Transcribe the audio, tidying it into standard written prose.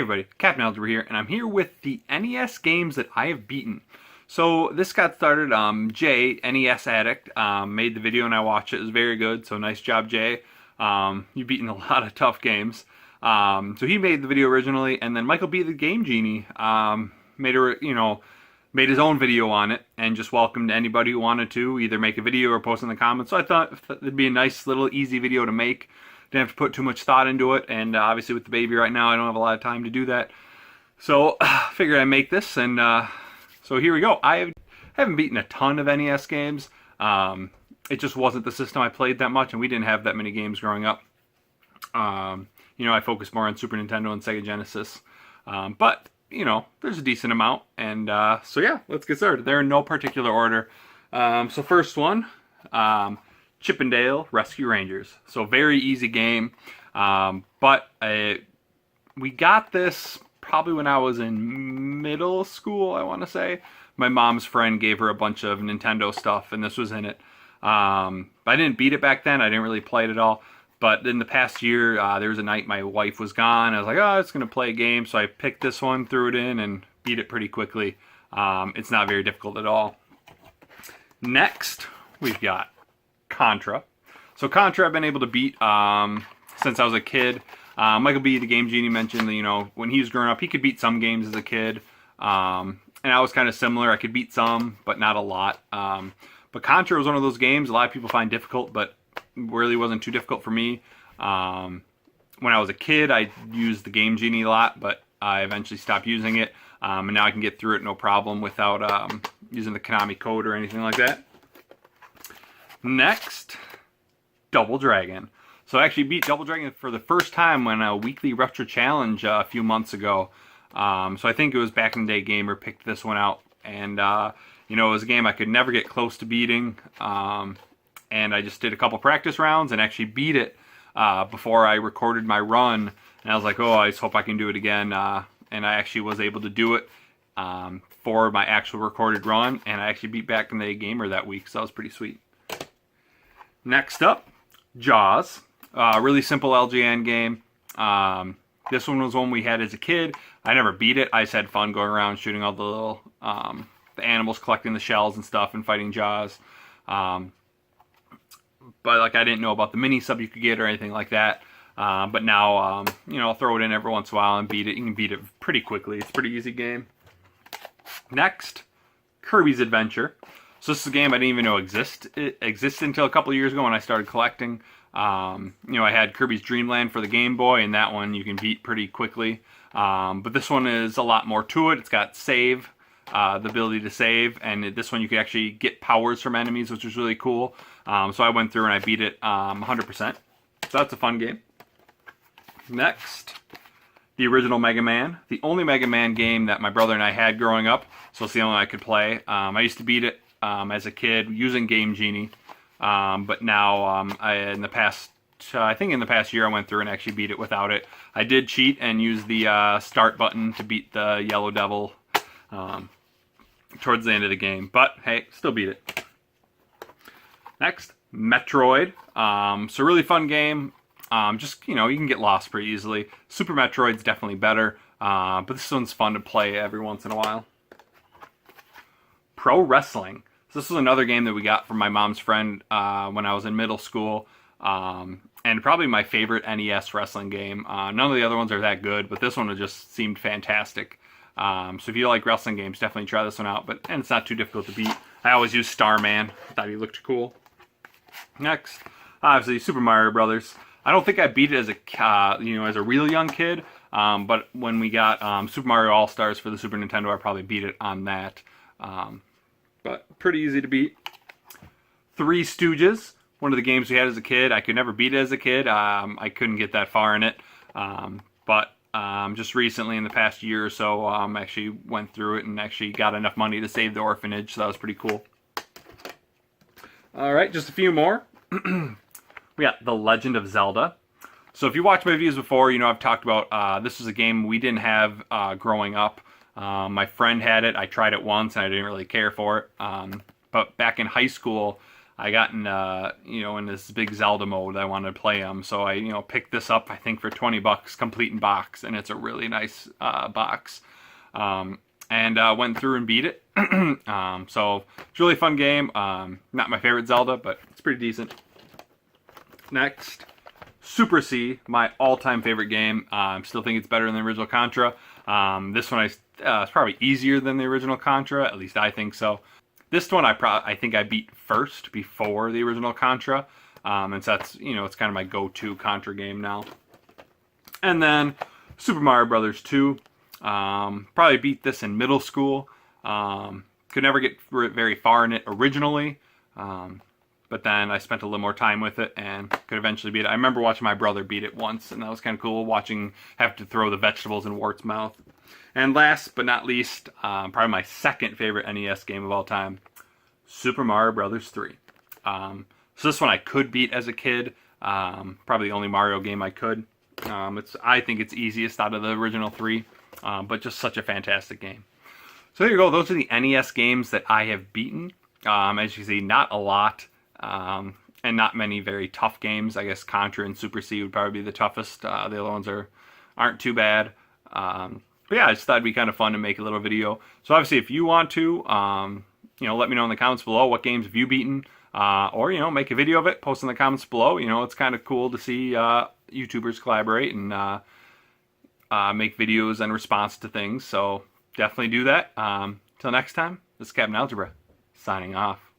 everybody, Captain Algebra here, and I'm here with the NES games that I have beaten. So this got started, Jay, NES Addict, made the video and I watched it. It was very good, so nice job, Jay. You've beaten a lot of tough games. So he made the video originally, and then Michael B The Game Genie made his own video on it, and just welcomed anybody who wanted to either make a video or post in the comments. So I thought it'd be a nice little easy video to make. Didn't have to put too much thought into it, and obviously with the baby right now, I don't have a lot of time to do that. So figured I'd make this, and so here we go. I haven't beaten a ton of NES games. It just wasn't the system I played that much, and we didn't have that many games growing up. I focused more on Super Nintendo and Sega Genesis. But there's a decent amount, and so yeah, let's get started. They're in no particular order. So first one, Chip 'n Dale Rescue Rangers. So very easy game, but we got this probably when I was in middle school, I want to say. My mom's friend gave her a bunch of Nintendo stuff, and this was in it. I didn't beat it back then. I didn't really play it at all. But in the past year, there was a night my wife was gone. I was like, oh, it's going to play a game. So I picked this one, threw it in, and beat it pretty quickly. It's not very difficult at all. Next, we've got Contra. So Contra I've been able to beat since I was a kid. Michael B. The Game Genie mentioned that, when he was growing up, he could beat some games as a kid. And I was kind of similar. I could beat some, but not a lot. But Contra was one of those games a lot of people find difficult, but really wasn't too difficult for me. When I was a kid, I used the Game Genie a lot, but I eventually stopped using it. And now I can get through it no problem without using the Konami code or anything like that. Next, Double Dragon. So I actually beat Double Dragon for the first time when a weekly retro challenge a few months ago. So I think it was Back in the Day Gamer picked this one out, and it was a game I could never get close to beating. And I just did a couple practice rounds and actually beat it before I recorded my run. And I was like, oh, I just hope I can do it again. And I actually was able to do it for my actual recorded run. And I actually beat Back in the Day Gamer that week, so that was pretty sweet. Next up, Jaws. Really simple LGN game. This one was one we had as a kid. I never beat it. I just had fun going around shooting all the little the animals, collecting the shells and stuff, and fighting Jaws. But I didn't know about the mini sub you could get or anything like that. But now, I'll throw it in every once in a while and beat it. You can beat it pretty quickly. It's a pretty easy game. Next, Kirby's Adventure. So this is a game I didn't even know existed until a couple of years ago when I started collecting. I had Kirby's Dream Land for the Game Boy, and that one you can beat pretty quickly. But this one is a lot more to it. It's got save, the ability to save, and this one you can actually get powers from enemies, which is really cool. So I went through and I beat it 100%. So that's a fun game. Next, the original Mega Man. The only Mega Man game that my brother and I had growing up, so it's the only one I could play. I used to beat it as a kid using Game Genie, but now in the past year I went through and actually beat it without it. I did cheat and use the start button to beat the Yellow Devil towards the end of the game, but hey, still beat it. Next, Metroid. So really fun game. You can get lost pretty easily. Super Metroid's definitely better, but this one's fun to play every once in a while. Pro Wrestling. So this was another game that we got from my mom's friend when I was in middle school, and probably my favorite NES wrestling game. None of the other ones are that good, but this one just seemed fantastic. So if you like wrestling games, definitely try this one out. And it's not too difficult to beat. I always use Starman. Thought he looked cool. Next, obviously Super Mario Brothers. I don't think I beat it as a real young kid. But when we got Super Mario All Stars for the Super Nintendo, I probably beat it on that. But pretty easy to beat. Three Stooges. One of the games we had as a kid. I could never beat it as a kid. I couldn't get that far in it. But just recently, in the past year or so, actually went through it and actually got enough money to save the orphanage. So that was pretty cool. All right, just a few more. We got The Legend of Zelda. So if you watched my videos before, I've talked about this was a game we didn't have growing up. My friend had it. I tried it once and I didn't really care for it. But back in high school, I got in, in this big Zelda mode. I wanted to play them, so I, picked this up. I think for $20, complete in box, and it's a really nice box. And went through and beat it. So it's a really fun game. Not my favorite Zelda, but it's pretty decent. Next, Super C, my all-time favorite game. Still think it's better than the original Contra. This one is probably easier than the original Contra. At least I think so. This one I think I beat first before the original Contra. And so that's, it's kind of my go-to Contra game now. And then Super Mario Brothers 2. Probably beat this in middle school. Could never get very far in it originally. But then I spent a little more time with it and could eventually beat it. I remember watching my brother beat it once, and that was kind of cool, have to throw the vegetables in Wart's mouth. And last but not least, probably my second favorite NES game of all time, Super Mario Brothers 3. So this one I could beat as a kid. Probably the only Mario game I could. I think it's easiest out of the original 3, but just such a fantastic game. So there you go. Those are the NES games that I have beaten. As you see, not a lot. And not many very tough games. I guess Contra and Super C would probably be the toughest. The other ones aren't too bad. But yeah, I just thought it'd be kind of fun to make a little video. So obviously, if you want to, let me know in the comments below what games have you beaten, or make a video of it. Post in the comments below. It's kind of cool to see YouTubers collaborate and make videos in response to things. So definitely do that. Till next time, this is Captain Algebra signing off.